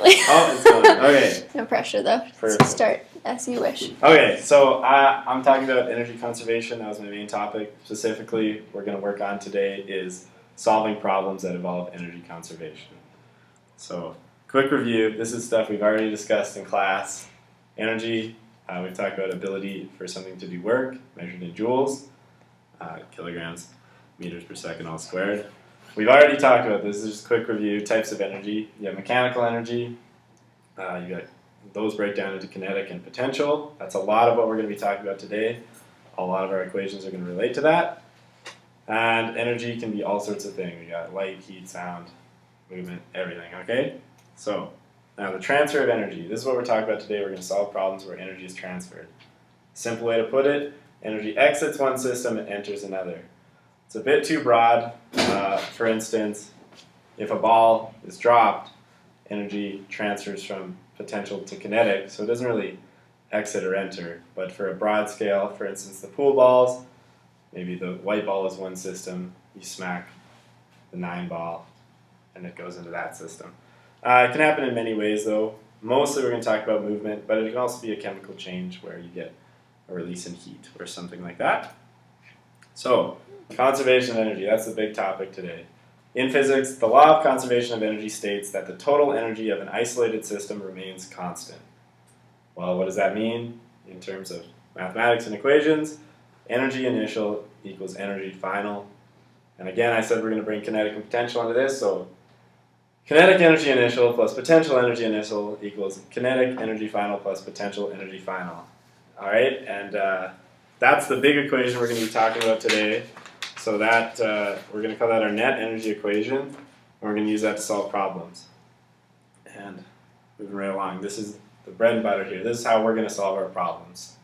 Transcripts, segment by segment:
going. Oh, it's going. Okay. No pressure though. Perfect. Start as you wish. Okay, so I'm talking about energy conservation. That was my main topic. Specifically, we're going to work on today is solving problems that involve energy conservation. So, quick review. This is stuff we've already discussed in class. Energy, we've talked about ability for something to do work, measured in joules, kilograms, meters per second all squared. We've already talked about this. This is just a quick review. Types of energy. You have mechanical energy. You got those break down into kinetic and potential. That's a lot of what we're going to be talking about today. A lot of our equations are going to relate to that. And energy can be all sorts of things. We got light, heat, sound, movement, everything, okay? So, now the transfer of energy. This is what we're talking about today. We're going to solve problems where energy is transferred. Simple way to put it, energy exits one system and enters another. It's a bit too broad. For instance, if a ball is dropped, energy transfers from potential to kinetic, so it doesn't really exit or enter. But for a broad scale, for instance, the pool balls, maybe the white ball is one system, you smack the 9 ball, and it goes into that system. It can happen in many ways, though. Mostly we're going to talk about movement, but it can also be a chemical change where you get a release in heat or something like that. So, conservation of energy, that's the big topic today. In physics, the law of conservation of energy states that the total energy of an isolated system remains constant. Well, what does that mean in terms of mathematics and equations? Energy initial equals energy final. And again, I said we're going to bring kinetic and potential into this, so kinetic energy initial plus potential energy initial equals kinetic energy final plus potential energy final. All right, and that's the big equation we're going to be talking about today. So that we're going to call that our net energy equation, and we're going to use that to solve problems. And moving right along, this is the bread and butter here. This is how we're going to solve our problems.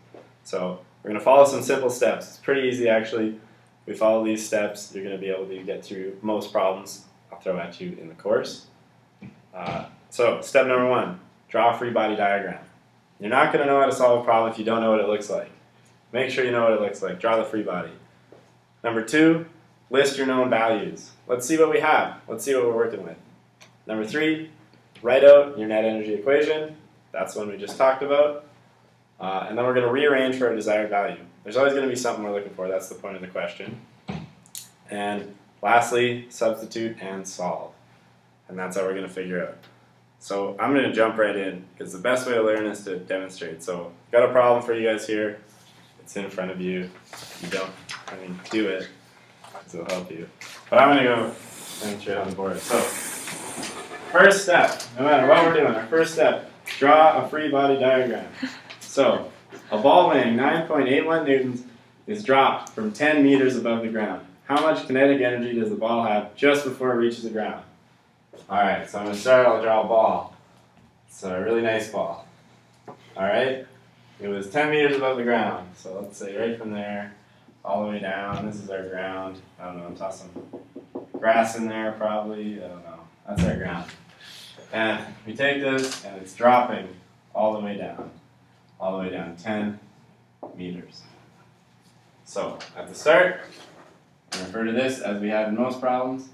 So we're going to follow some simple steps. It's pretty easy, actually. If we follow these steps, you're going to be able to get through most problems I'll throw at you in the course. So step number 1, draw a free body diagram. You're not going to know how to solve a problem if you don't know what it looks like. Make sure you know what it looks like. Draw the free body. Number 2, list your known values. Let's see what we have. Let's see what we're working with. Number 3, write out your net energy equation. That's the one we just talked about. And then we're going to rearrange for our desired value. There's always going to be something we're looking for. That's the point of the question. And lastly, substitute and solve. And that's how we're going to figure out. So I'm going to jump right in because the best way to learn is to demonstrate. So I've got a problem for you guys here. It's in front of you. If you don't, do it, because it'll help you. But I'm going to go demonstrate on the board. So, first step, no matter what we're doing, our first step, draw a free body diagram. So, a ball weighing 9.81 newtons is dropped from 10 meters above the ground. How much kinetic energy does the ball have just before it reaches the ground? Alright, so I'm going to start, I'll draw a ball. It's a really nice ball. Alright, it was 10 meters above the ground. So let's say right from there, all the way down. This is our ground. I don't know, toss some grass in there probably. I don't know. That's our ground. And we take this and it's dropping all the way down. All the way down 10 meters. So at the start, we refer to this as we have in most problems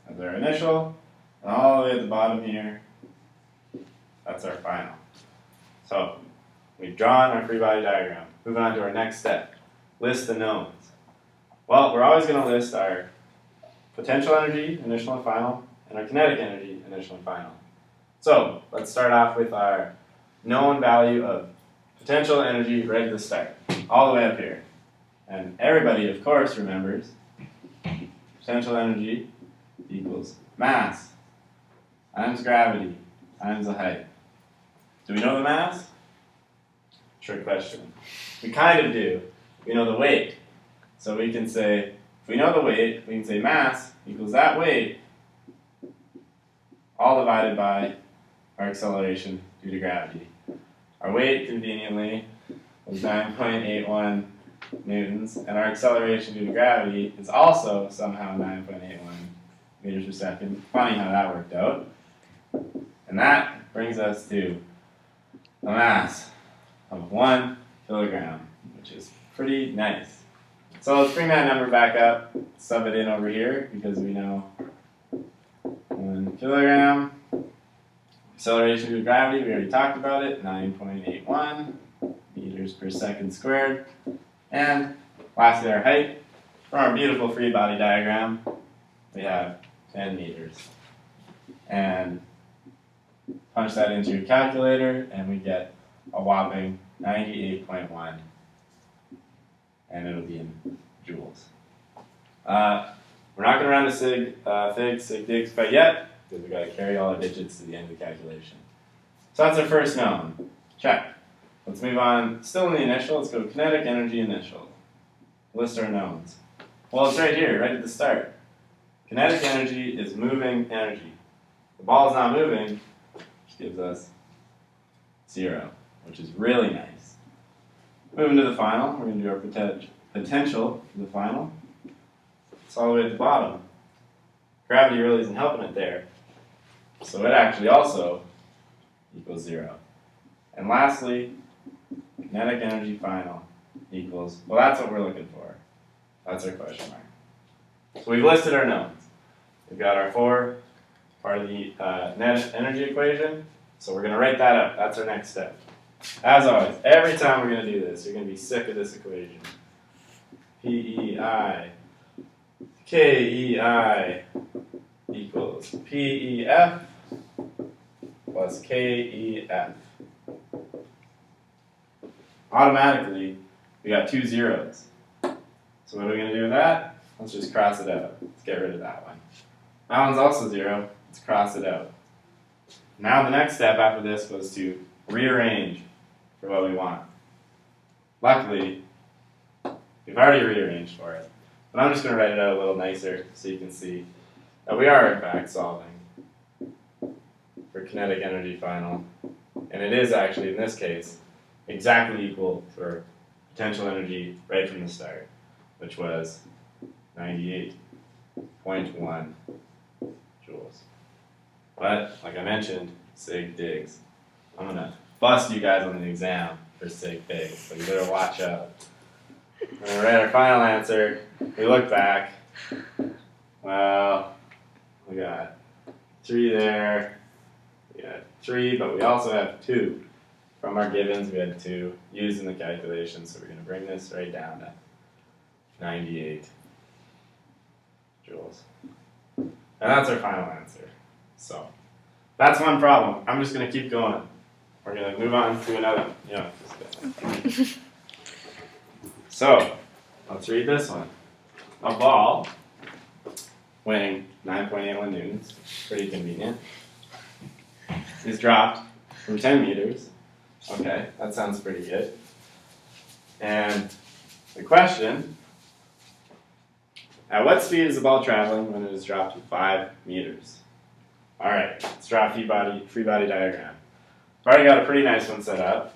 as our initial. And all the way at the bottom here, that's our final. So we've drawn our free body diagram. Moving on to our next step. List the knowns. Well, we're always going to list our potential energy, initial and final, and our kinetic energy, initial and final. So let's start off with our known value of potential energy right at the start, all the way up here. And everybody, of course, remembers potential energy equals mass times gravity times the height. Do we know the mass? Trick question. We kind of do. We know the weight. So we can say, if we know the weight, we can say mass equals that weight all divided by our acceleration due to gravity. Our weight, conveniently, was 9.81 newtons, and our acceleration due to gravity is also somehow 9.81 meters per second. Funny how that worked out. And that brings us to a mass of 1 kilogram, which is pretty nice. So let's bring that number back up, sub it in over here, because we know 1 kilogram. Acceleration due to gravity, we already talked about it, 9.81 meters per second squared. And lastly, our height. From our beautiful free body diagram, we have 10 meters. And punch that into your calculator, and we get a whopping 98.1. And it'll be in joules. We're not going to run the sig digs quite yet, because we've got to carry all our digits to the end of the calculation. So that's our first known. Check. Let's move on. Still in the initial, let's go to kinetic energy initial. List our knowns. Well, it's right here, right at the start. Kinetic energy is moving energy. The ball is not moving, which gives us 0, which is really nice. Moving to the final, we're going to do our potential for the final. It's all the way at the bottom. Gravity really isn't helping it there. So it actually also equals 0. And lastly, kinetic energy final equals, well, that's what we're looking for. That's our question mark. So we've listed our knowns. We've got our 4 part of the net energy equation. So we're going to write that up. That's our next step. As always, every time we're going to do this, you're going to be sick of this equation. PEI KEI equals PEF plus KEF. Automatically, we got 2 zeros. So what are we going to do with that? Let's just cross it out. Let's get rid of that one. That one's also 0. Let's cross it out. Now the next step after this was to rearrange for what we want. Luckily, we've already rearranged for it. But I'm just going to write it out a little nicer so you can see that we are in fact solving for kinetic energy final. And it is actually, in this case, exactly equal for potential energy right from the start, which was 98.1 joules. But, like I mentioned, sig digs. I'm going to bust you guys on the exam for sig digs, so you better watch out. We're going to write our final answer. We look back. Well, we got 3 there. We got 3, but we also have 2. From our givens, we had 2 used in the calculation, so we're going to bring this right down to 98 joules. And that's our final answer. So, that's one problem. I'm just going to keep going. We're going to move on to another. So, let's read this one. A ball weighing 9.81 newtons, pretty convenient, is dropped from 10 meters. Okay, that sounds pretty good. And the question, at what speed is the ball traveling when it is dropped 5 meters? Alright, let's draw a free body diagram. I've already got a pretty nice one set up.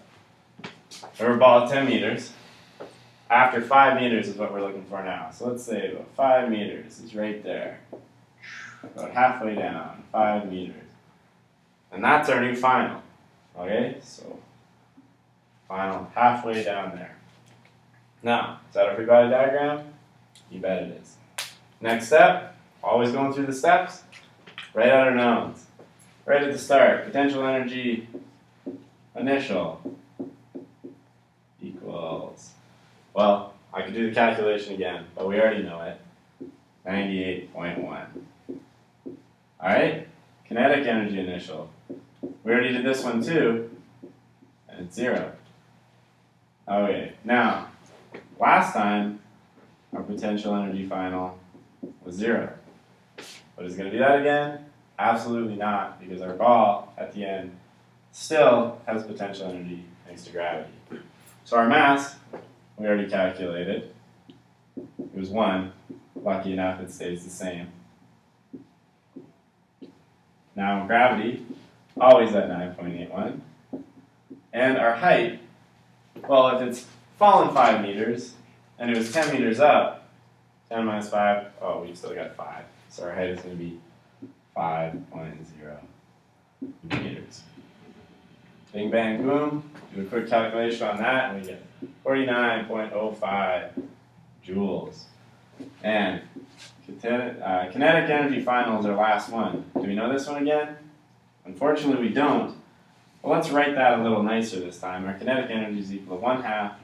We have a ball at 10 meters. After 5 meters is what we're looking for now. So let's say about 5 meters is right there. About halfway down, 5 meters. And that's our new final. Okay, so final halfway down there. Now, is that our free body diagram? You bet it is. Next step, always going through the steps, write out our knowns. Right at the start, potential energy initial equals, well, I could do the calculation again, but we already know it, 98.1. Alright, kinetic energy initial. We already did this one too, and it's 0. Okay, now, last time, our potential energy final was 0. But is it going to do that again? Absolutely not, because our ball at the end still has potential energy thanks to gravity. So our mass, we already calculated. It was 1. Lucky enough, it stays the same. Now gravity, always at 9.81. And our height, well, if it's fallen 5 meters, and it was 10 meters up, 10 minus 5, oh, we've still got 5. So our height is going to be 5.0 meters. Bing, bang, boom. Do a quick calculation on that, and we get 49.05 joules. And kinetic energy final is our last one. Do we know this one again? Unfortunately, we don't. Well, let's write that a little nicer this time. Our kinetic energy is equal to 1/2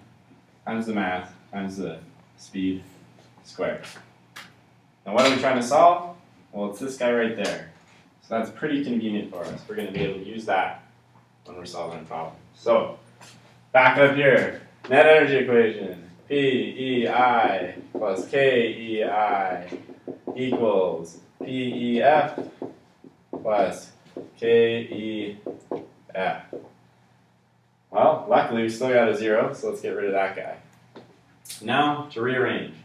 times the mass times the speed squared. Now what are we trying to solve? Well, it's this guy right there. So that's pretty convenient for us. We're going to be able to use that when we're solving a problem. So, back up here. Net energy equation. PEI plus KEI equals PEF plus KEF. Well, luckily we still got a 0, so let's get rid of that guy. Now, to rearrange.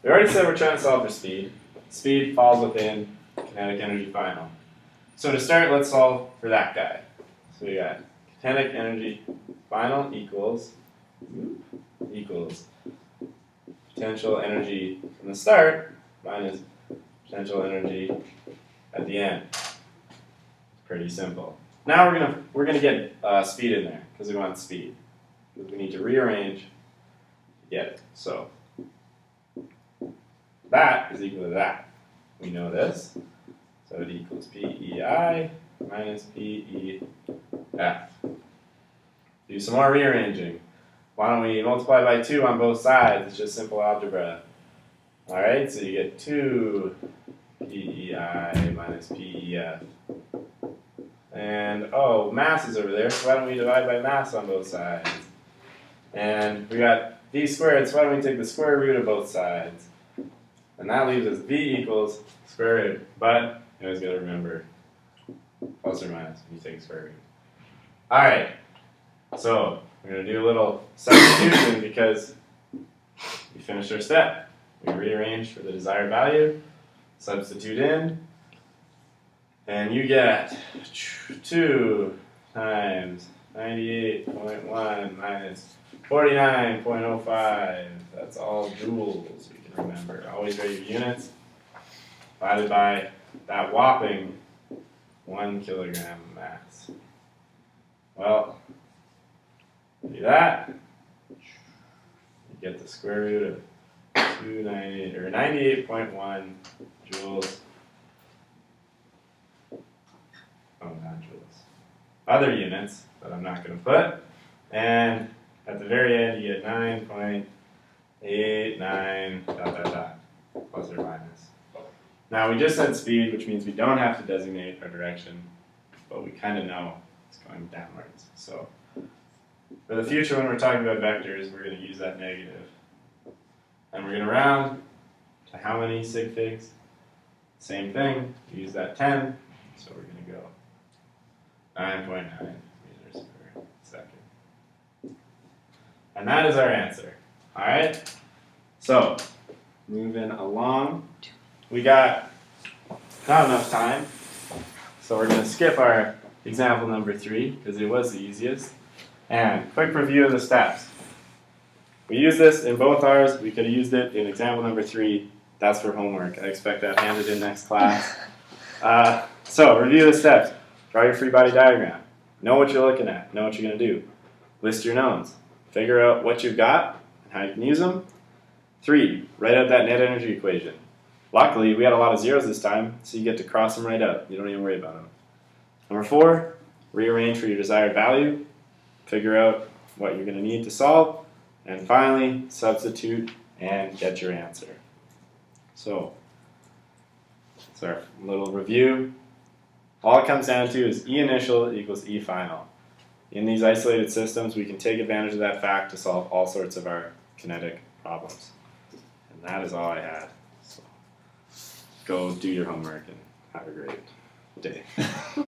We already said we're trying to solve for speed. Speed falls within kinetic energy final. So to start, let's solve for that guy. So we got kinetic energy final equals potential energy from the start minus potential energy at the end. Pretty simple. Now we're gonna get speed in there because we want speed. Because we need to rearrange to get it. So that is equal to that. We know this. So it equals PEI minus PEF. Do some more rearranging. Why don't we multiply by 2 on both sides? It's just simple algebra. Alright, so you get 2 PEI minus PEF. And, oh, mass is over there, so why don't we divide by mass on both sides? And we got v squared, so why don't we take the square root of both sides? And that leaves us v equals square root. But you always got to remember plus or minus when you take square root. Alright, so we're going to do a little substitution because we finished our step. We rearrange for the desired value, substitute in, and you get 2 times 98.1 minus 49.05. That's all joules, you can remember. Always write your units. Divided by that whopping 1 kilogram of mass. Well, do that. You get the square root of 98.1 joules. Oh, not joules. Other units that I'm not going to put. And at the very end, you get 9.89 ... plus or minus. Now we just said speed, which means we don't have to designate our direction, but we kind of know it's going downwards. So for the future, when we're talking about vectors, we're going to use that negative. And we're going to round to how many sig figs? Same thing, we use that 10, so we're going to go 9.9 meters per second. And that is our answer. Alright? So, moving along. We got not enough time, so we're going to skip our example number 3 because it was the easiest. And quick review of the steps. We used this in both ours. We could have used it in example number 3. That's for homework. I expect that handed in next class. So review the steps. Draw your free body diagram. Know what you're looking at. Know what you're going to do. List your knowns. Figure out what you've got and how you can use them. 3, write out that net energy equation. Luckily, we had a lot of zeros this time, so you get to cross them right out. You don't even worry about them. Number 4, rearrange for your desired value. Figure out what you're going to need to solve. And finally, substitute and get your answer. So, that's our little review. All it comes down to is E initial equals E final. In these isolated systems, we can take advantage of that fact to solve all sorts of our kinetic problems. And that is all I had. So, go do your homework and have a great day.